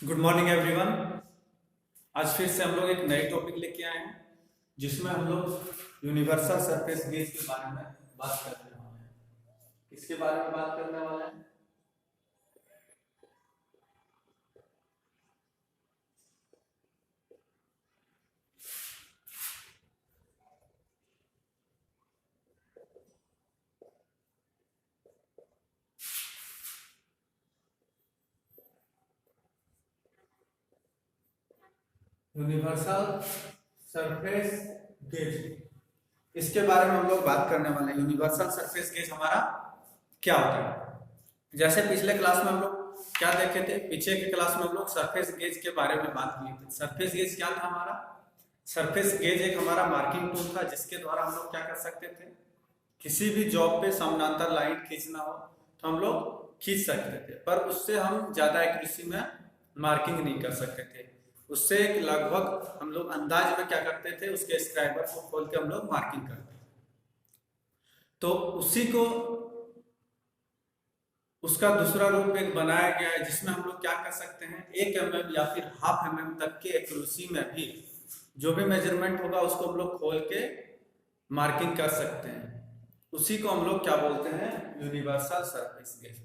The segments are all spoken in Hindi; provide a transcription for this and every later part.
Good morning everyone. आज फिर से हम लोग एक नए टॉपिक लेके आए हैं जिसमें हम लोग यूनिवर्सल सरफेस गेज के बारे में बात करने वाले हैं। किसके बारे में बात करने वाले हैं? यूनिवर्सल सरफेस गेज, इसके बारे में हम लोग बात करने वाले हैं। यूनिवर्सल सरफेस गेज हमारा क्या होता है? जैसे पिछले क्लास में हम लोग क्या देखे थे, पीछे के क्लास में हम लोग सरफेस गेज के बारे में बात किए थे। सरफेस गेज क्या था हमारा? सरफेस गेज एक हमारा मार्किंग टूल था जिसके द्वारा हम लोग क्या कर सकते थे, किसी भी जॉब पे समानांतर लाइन खींचना हो तो हम लोग खींच सकते थे, पर उससे हम ज्यादा एक्यूरेसी में मार्किंग नहीं कर सकते थे। उससे एक लगभग हम लोग अंदाज में क्या करते थे, उसके स्क्राइबर को खोल के हम लोग मार्किंग करते थे। तो उसी को उसका दूसरा रूप एक बनाया गया है जिसमें हम लोग क्या कर सकते हैं, 1 mm या फिर ½ mm तक के एक्यूरेसी में भी जो भी मेजरमेंट होगा उसको हम लोग खोल के मार्किंग कर सकते हैं। उसी को हम लोग क्या बोलते हैं, यूनिवर्सल सरफेस गेज।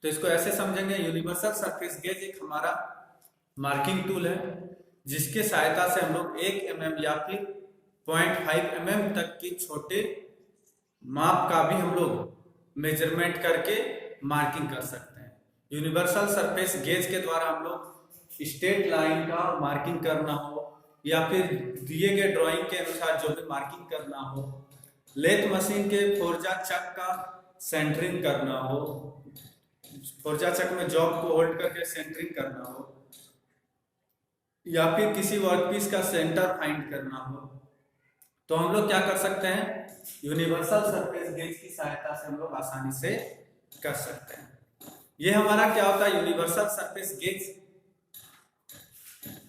तो इसको ऐसे समझेंगे, यूनिवर्सल सरफेस गेज एक हमारा मार्किंग टूल है जिसके सहायता से हम लोग 1 mm या फिर 0.5 mm तक की छोटे माप का भी हम लोग मेजरमेंट करके मार्किंग कर सकते हैं। यूनिवर्सल सरफेस गेज के द्वारा हम लोग स्ट्रेट लाइन का मार्किंग करना हो या फिर दिए गए ड्राइंग के अनुसार जो भी मार्किंग करना हो, लेथ मशीन के फोर्जा चक का सेंटरिंग करना हो, फोर्जा चक में जॉब को होल्ड करके सेंटरिंग करना हो, या फिर किसी वर्कपीस का सेंटर फाइंड करना हो, तो हम लोग क्या कर सकते हैं, यूनिवर्सल सरफेस गेज की सहायता से हम लोग आसानी से कर सकते हैं। ये हमारा क्या होता है, यूनिवर्सल सरफेस गेज।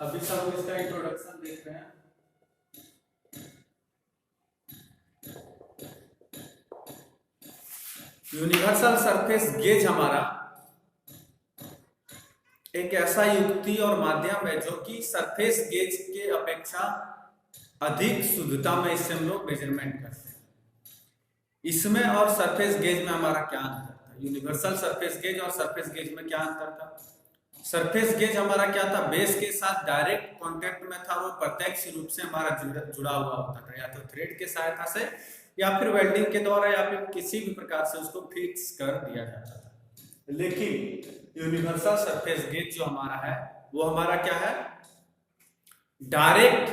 अभी सब हम इसका इंट्रोडक्शन देख रहे हैं। यूनिवर्सल सरफेस गेज हमारा एक ऐसा युक्ति और माध्यम है जो कि सरफेस गेज के अपेक्षा अधिक शुद्धता में इससे हम लोग मेजरमेंट करते हैं। इसमें और सरफेस गेज में हमारा क्या अंतर था? यूनिवर्सल सरफेस गेज और सरफेस गेज में क्या अंतर था? सरफेस गेज हमारा क्या था, बेस के साथ डायरेक्ट कांटेक्ट में था, वो प्रत्यक्ष रूप से हमारा जुड़ा हुआ होता था, या तो थ्रेड के सहायता से या फिर वेल्डिंग के द्वारा या फिर किसी भी प्रकार से उसको फिक्स कर दिया जाता था। लेकिन यूनिवर्सल सरफेस गेज जो हमारा है वो हमारा क्या है, डायरेक्ट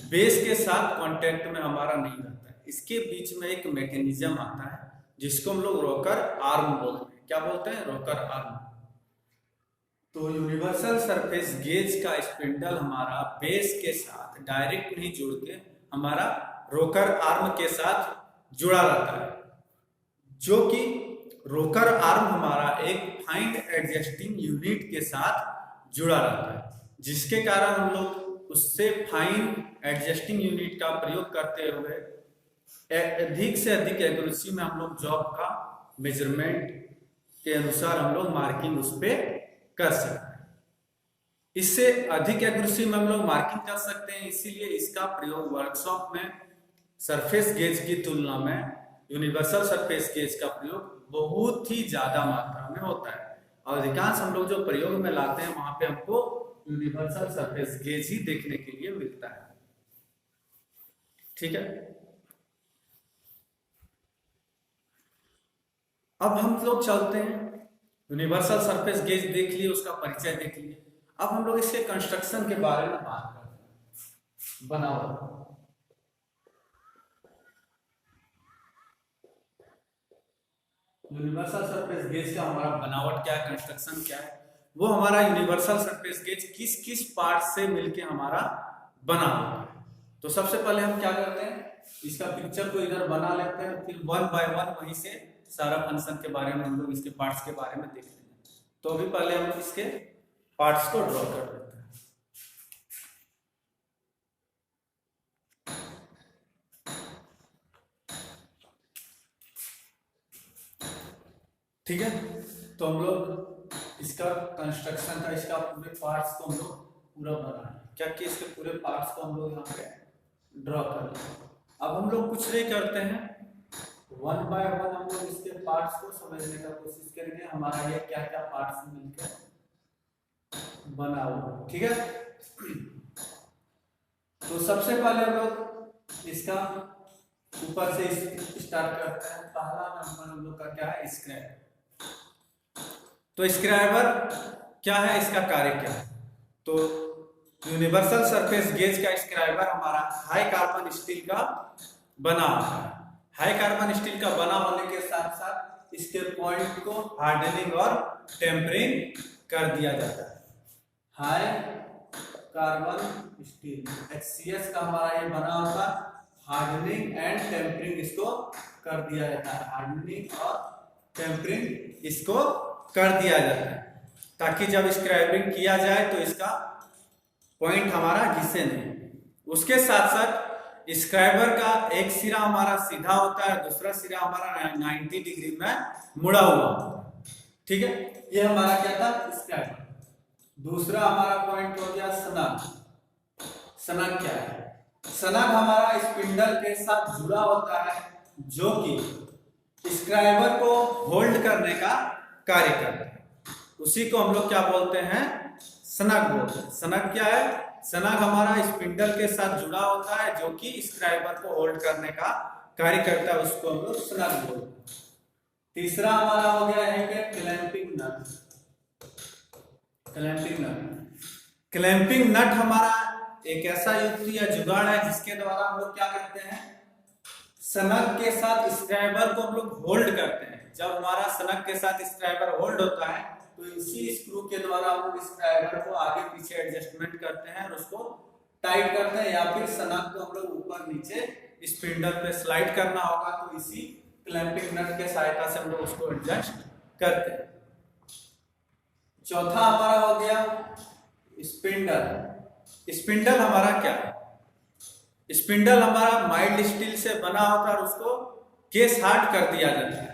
बेस के साथ कांटेक्ट में हमारा नहीं रहता है। इसके बीच में एक मैकेनिज्म आता है जिसको हम लोग रोकर आर्म बोलते हैं। क्या बोलते हैं? रोकर आर्म। तो यूनिवर्सल सरफेस गेज का स्पिंडल हमारा बेस के साथ डायरेक्ट नहीं जुड़ के हमारा रोकर आर्म के साथ जुड़ा रहता है, जो कि रोकर आर्म हमारा एक फाइन एडजस्टिंग यूनिट के साथ जुड़ा रहता है, जिसके कारण हम लोग उससे फाइन एडजस्टिंग यूनिट का प्रयोग करते हुए अधिक से अधिक एक्यूरेसी में हम लोग जॉब का मेजरमेंट के अनुसार हम लोग मार्किंग उस पर कर सकते हैं। इससे अधिक एक्यूरेसी में हम लोग मार्किंग कर सकते हैं, इसीलिए इसका प्रयोग वर्कशॉप में सरफेस गेज की तुलना में यूनिवर्सल सरफेस गेज का प्रयोग बहुत ही ज्यादा मात्रा में होता है। और अधिकांश हम लोग जो प्रयोग में लाते हैं वहां पे हमको यूनिवर्सल सरफेस गेज ही देखने के लिए मिलता है। ठीक है, अब हम लोग चलते हैं, यूनिवर्सल सरफेस गेज देख लिए, उसका परिचय देख लिए। अब हम लोग इसके कंस्ट्रक्शन के बारे में बात करते हैं। बनावट, यूनिवर्सल सरफेस गेज का हमारा बनावट क्या है, कंस्ट्रक्शन क्या है, वो हमारा यूनिवर्सल सरफेस गेज किस किस पार्ट से मिलके हमारा बना होता है। तो सबसे पहले हम क्या करते हैं, इसका पिक्चर को इधर बना लेते हैं, फिर 1 बाय 1 वहीं से सारा फंक्शन के बारे में हम लोग इसके पार्ट्स के बारे में देख लेंगे। तो अभी पहले हम इसके पार्ट्स को ड्रॉ कर लेते हैं। ठीक है, तो हम लोग इसका कंस्ट्रक्शन था, इसका पूरे पार्ट्स को हम लोग पूरा बनाए, क्या कि इसके पूरे पार्ट्स को हम लोग यहाँ पे ड्रॉ कर लें। अब हम लोग कुछ नहीं करते हैं, वन बाय वन हम लोग इसके पार्ट्स को समझने का कोशिश करेंगे, हमारा ये क्या क्या पार्ट्स मिलकर बना हुआ, ठीक है। तो सबसे पहले हम लोग इसका ऊपर से स्टार्ट करते हैं। पहला नंबर हम लोग का क्या है, स्क्रैप। तो स्क्रैबर क्या है, इसका कार्य क्या है? तो यूनिवर्सल सरफेस गेज का स्क्राइबर हमारा हाई कार्बन स्टील का बना होता है। हाई कार्बन स्टील का बना होने के साथ साथ इसके पॉइंट को हार्डनिंग और टेम्परिंग कर दिया जाता है। हाई कार्बन स्टील HCS का हमारा ये बना होता है, हार्डनिंग एंड टेम्परिंग इसको कर दिया जाता है। हार्डनिंग और टेम्परिंग इसको कर दिया जाता है ताकि जब स्क्राइबिंग किया जाए तो इसका पॉइंट हमारा घिसे नहीं। उसके साथ साथ स्क्राइबर का एक सिरा हमारा सीधा होता है, दूसरा सिरा हमारा 90 डिग्री में मुड़ा हुआ होता है, ठीक है। ये हमारा क्या था, स्क्राइबर। दूसरा हमारा पॉइंट हो गया सनक। सनक क्या है? सनक हमारा स्पिंडल के साथ जुड़ा होता है जो कि स्क्राइबर को होल्ड करने का कार्य करता है। उसी को हम लोग क्या बोलते हैं, सनक बोलते हैं। सनक क्या है? सनक हमारा स्पिंडल के साथ जुड़ा होता है जो कि स्क्राइबर को होल्ड करने का कार्य करता है, उसको हम लोग सनक बोलते हैं। तीसरा हमारा हो गया है कि क्लैंपिंग नट। क्लैंपिंग नट, क्लैंपिंग नट हमारा एक ऐसा युक्ति या जुगाड़ है जिसके द्वारा हम लोग क्या करते हैं, सनक के साथ स्क्राइबर को हम लोग होल्ड करते हैं। जब हमारा सनक के साथ स्क्राइबर होल्ड होता है तो इसी स्क्रू के द्वारा हम लोग स्क्राइबर को आगे पीछे एडजस्टमेंट करते हैं और उसको टाइट करते हैं, या फिर सनक को हम लोग ऊपर नीचे स्पिंडल पे स्लाइड करना होगा तो इसी क्लैंपिंग नट के सहायता से हम लोग उसको एडजस्ट करते हैं। चौथा हमारा हो गया स्पिंडल। स्पिंडल हमारा क्या है? स्पिंडल हमारा माइल्ड स्टील से बना होता है और उसको केस हार्ड कर दिया जाता है।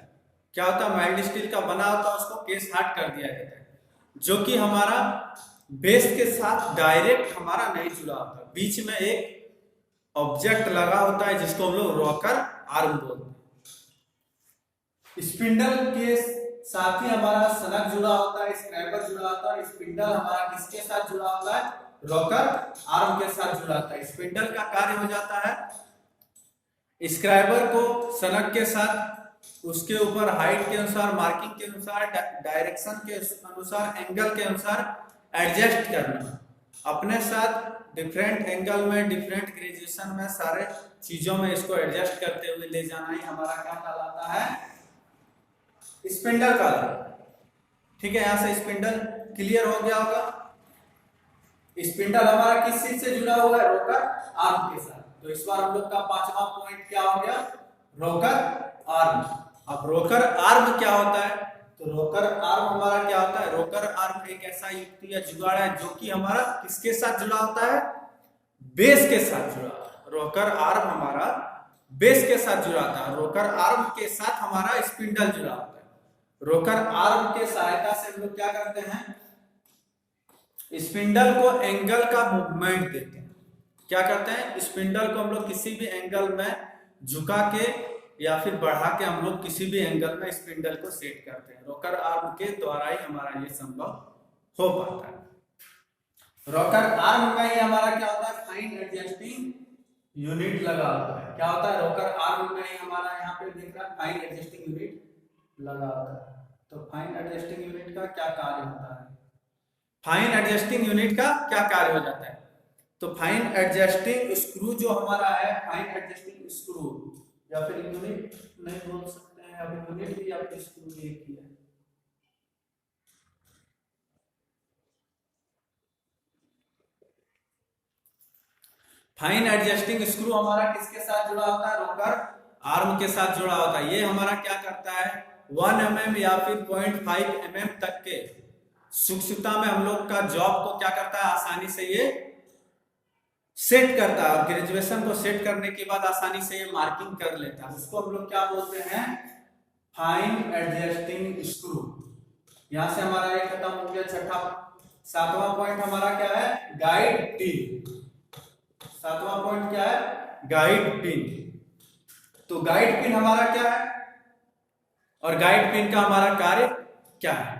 क्या होता है, माइल्ड स्टील का बना होता है उसको केस हार्ड कर दिया जाता है, जो कि हमारा बेस के साथ डायरेक्ट हमारा नहीं जुड़ा होता। बीच में एक ऑब्जेक्ट लगा होता है जिसको हम लोग रॉकर आर्म बोलते हैं। स्पिंडल के साथ ही हमारा सनक जुड़ा होता है, स्क्राइबर जुड़ा होता है। स्पिंडल हमारा किसके साथ जुड़ा होता है, रॉकर आर्म के साथ जुड़ा होता है। स्पिंडल का कार्य हो जाता है स्क्राइबर को सनक के साथ उसके ऊपर हाइट के अनुसार, मार्किंग के अनुसार, डायरेक्शन के अनुसार, एंगल के अनुसार एडजस्ट करना। अपने साथ डिफरेंट एंगल में, डिफरेंट ग्रेजुएशन में, सारे चीजों में इसको एडजस्ट करते हुए ले जाना ही हमारा क्या कहलाता है, स्पिंडल कहलाता है। ठीक है, यहां से स्पिंडल क्लियर हो गया होगा। स्पिंडल हमारा किस चीज से जुड़ा हुआ है, रोकर आर्म के साथ। तो इस बार हम लोग का पांचवा पॉइंट क्या हो गया, रोकर आर्म। अब रोकर आर्म क्या होता है, तो रोकर आर्म हमारा क्या होता है, रोकर आर्म एक ऐसा युक्ति या जुगाड़ है जो कि हमारा किसके साथ जुड़ा होता है, बेस के साथ जुड़ा होता है। रोकर आर्म हमारा बेस के साथ जुड़ा होता है, रोकर आर्म के साथ हमारा स्पिंडल जुड़ा होता है। रोकर आर्म के सहायता से हम लोग क्या करते हैं, स्पिंडल को एंगल का मूवमेंट देते हैं। क्या करते हैं, स्पिंडल को हम लोग किसी भी एंगल में झुका के या फिर बढ़ा के हम लोग किसी भी एंगल में स्पिंडल को सेट करते हैं। रोकर आर्म के द्वारा ही हमारा ये संभव हो पाता है। रोकर आर्म में ही हमारा क्या होता है, फाइन एडजस्टिंग यूनिट लगा होता है। क्या होता है, रोकर आर्म में ही हमारा यहाँ पे दिख रहा है फाइन एडजस्टिंग यूनिट लगा होता है। तो फाइन एडजस्टिंग यूनिट का क्या कार्य होता है, फाइन एडजस्टिंग यूनिट का क्या कार्य हो जाता है, तो फाइन एडजस्टिंग स्क्रू जो हमारा है, फाइन एडजस्टिंग स्क्रू या फिर यूनिट नहीं बोल सकते हैं, अभी यूनिट भी या फिर स्क्रू भी एक ही है। फाइन एडजस्टिंग स्क्रू हमारा किसके साथ जुड़ा होता है, रोकर आर्म के साथ जुड़ा होता है। ये हमारा क्या करता है, 1 mm या फिर 0.5 mm तक के सूक्ष्मता में हम लोग का जॉब को क्या करता है, आसानी से ये सेट करता है। और ग्रेजुएशन को सेट करने के बाद आसानी से ये मार्किंग कर लेता है। उसको हम लोग क्या बोलते हैं, फाइन एडजस्टिंग स्क्रू यहां से हमारा ये खत्म हो गया। छठा, सातवां पॉइंट हमारा क्या है, गाइड पिन। सातवां पॉइंट क्या है, गाइड पिन। तो गाइड पिन हमारा क्या है और गाइड पिन का हमारा कार्य क्या है।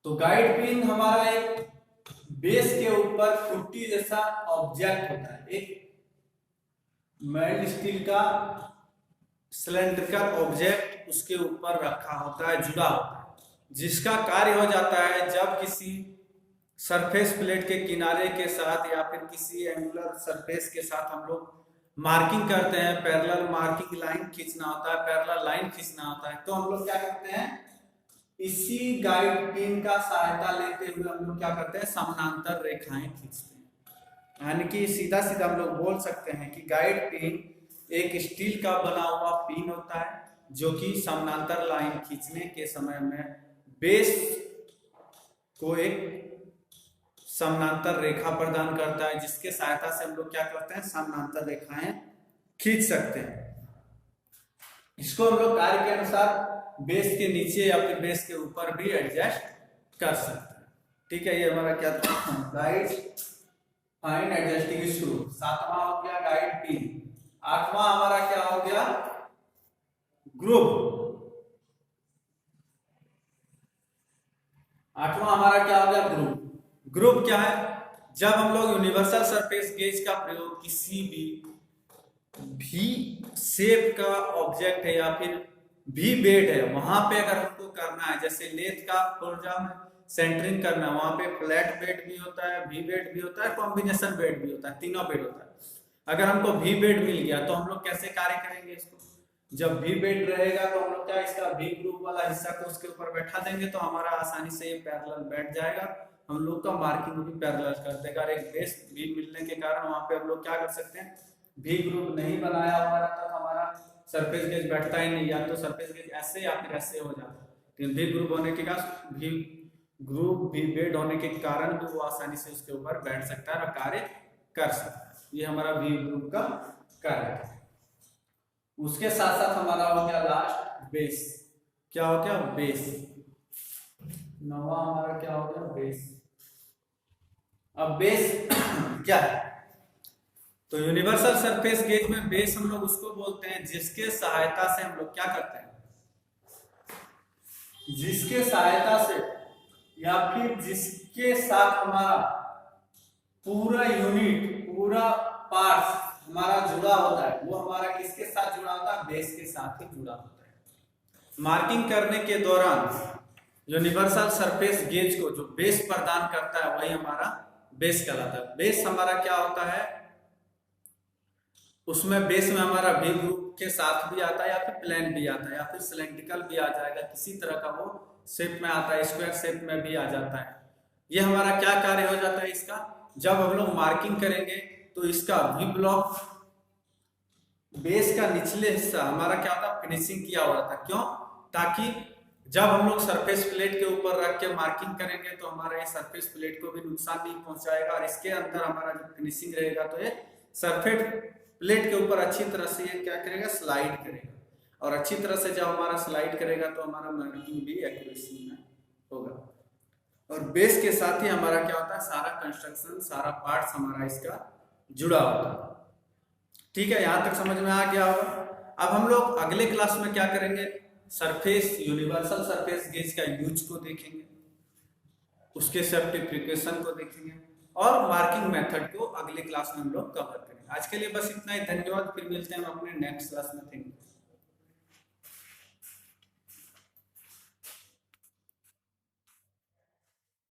तो गाइड पिन हमारा एक बेस के ऊपर पुट्टी जैसा ऑब्जेक्ट होता है, एक मैग्नेट स्टील का सिलेंड्रिकल ऑब्जेक्ट उसके ऊपर रखा होता है, जुड़ा होता है, जिसका कार्य हो जाता है जब किसी सरफेस प्लेट के किनारे के साथ या फिर किसी एंगुलर सरफेस के साथ हम लोग मार्किंग करते हैं, पैरेलल मार्किंग लाइन खींचना होता है, पैरेलल लाइन खींचना होता है, तो हम लोग क्या करते हैं, इसी गाइड पिन का सहायता लेते हुए हम लोग क्या करते हैं, समानांतर रेखाएं खींचते हैं। यानी कि सीधा सीधा हम लोग बोल सकते हैं कि गाइड पिन एक स्टील का बना हुआ पिन होता है जो कि समानांतर लाइन खींचने के समय में बेस को एक समानांतर रेखा प्रदान करता है, जिसके सहायता से हम लोग क्या करते हैं, समानांतर रेखाएं खींच सकते हैं। इसको हम लोग कार्य के अनुसार बेस के नीचे या फिर बेस के ऊपर भी एडजस्ट कर सकते हैं। ठीक है, ये हमारा क्या था, गाइड फाइन एडजस्टिंग स्क्रू। सातवां हो गया गाइड पिन। आठवां हमारा क्या हो गया, ग्रुव। आठवां हमारा क्या हो गया, ग्रुव। ग्रुव क्या है, जब हम लोग यूनिवर्सल सरफेस गेज का प्रयोग किसी भी शेप का ऑब्जेक्ट है या फिर भी बेड है वहां पे अगर हमको करना है, जैसे लेथ का पुर्जा में सेंटरिंग करना है, वहां पे फ्लैट बेड भी होता है, भी बेड भी होता है, कॉम्बिनेशन बेड भी होता है, तीनों बेड होता है। अगर हमको भी बेड मिल गया तो हम लोग कैसे कार्य करेंगे इसको, जब भी बेड रहेगा तो हम लोग क्या, इसका भी ग्रुप वाला हिस्सा को उसके ऊपर बैठा देंगे तो हमारा आसानी से ये पैरेलल बैठ जाएगा, हम लोग का मार्किंग भी पैरेलल कर देगा। एक बेस भी मिलने के कारण वहां पे हम लोग क्या कर सकते हैं, भी ग्रुप नहीं बनाया हुआ रहता तो हमारा सरफेस गेज बैठता ही नहीं, या तो सरफेस गेज ऐसे या फिर ऐसे हो जाता है। लेकिन भी ग्रुप होने के कारण, भी ग्रुप भी बेड होने के कारण भी वो आसानी से उसके ऊपर बैठ सकता है और कार्य कर सकता है। ये हमारा भी ग्रुप का कार्य है। उसके साथ साथ हमारा हो गया लास्ट बेस। क्या हो गया, बेस। नवा हमारा क्या हो गया, बेस। अब बेस क्या है, तो यूनिवर्सल सरफेस गेज में बेस हम लोग उसको बोलते हैं जिसके सहायता से हम लोग क्या करते हैं, जिसके सहायता से या फिर जिसके साथ हमारा पूरा यूनिट, पूरा पार्ट हमारा जुड़ा होता है, वो हमारा किसके साथ जुड़ा होता है, बेस के साथ ही जुड़ा होता है। मार्किंग करने के दौरान यूनिवर्सल सरफेस गेज को जो बेस प्रदान करता है वही हमारा बेस कहलाता है। बेस हमारा क्या होता है, उसमें बेस में हमारा भी ग्रुप के साथ भी आता है या फिर प्लेन भी आता है या फिर सिलेंड्रिकल भी आ जाएगा, किसी तरह का वो शेप में आता है, स्क्वायर शेप में भी आ जाता है। ये हमारा क्या कार्य हो जाता है इसका, जब हम लोग मार्किंग करेंगे तो इसका वी ब्लॉक बेस का निचले हिस्सा हमारा क्या होता है, फिनिशिंग किया हुआ था। क्यों, ताकि जब हम लोग सरफेस प्लेट के ऊपर रख के मार्किंग करेंगे तो हमारा ये सरफेस प्लेट को भी नुकसान नहीं पहुंचाएगा और इसके अंदर हमारा जो फिनिशिंग रहेगा तो ये सरफेस प्लेट के ऊपर अच्छी तरह से ये क्या करेगा, स्लाइड करेगा, और अच्छी तरह से जब हमारा स्लाइड करेगा तो हमारा मार्किंग भी एक्यूरेसी में होगा। और बेस के साथ ही हमारा क्या होता है, सारा कंस्ट्रक्शन, सारा पार्ट्स हमारा इसका जुड़ा होता है। ठीक है, यहां तक समझ में आ गया होगा। अब हम लोग अगले क्लास में क्या करेंगे, सरफेस, यूनिवर्सल सरफेस गेज का यूज को देखेंगे, उसके सेफ्टी प्रिकॉशन को देखेंगे और मार्किंग मेथड को अगले क्लास में हम लोग कवर करेंगे। आज के लिए बस इतना ही, धन्यवाद। फिर मिलते हैं हम अपने नेक्स्ट क्लास में। Thank you.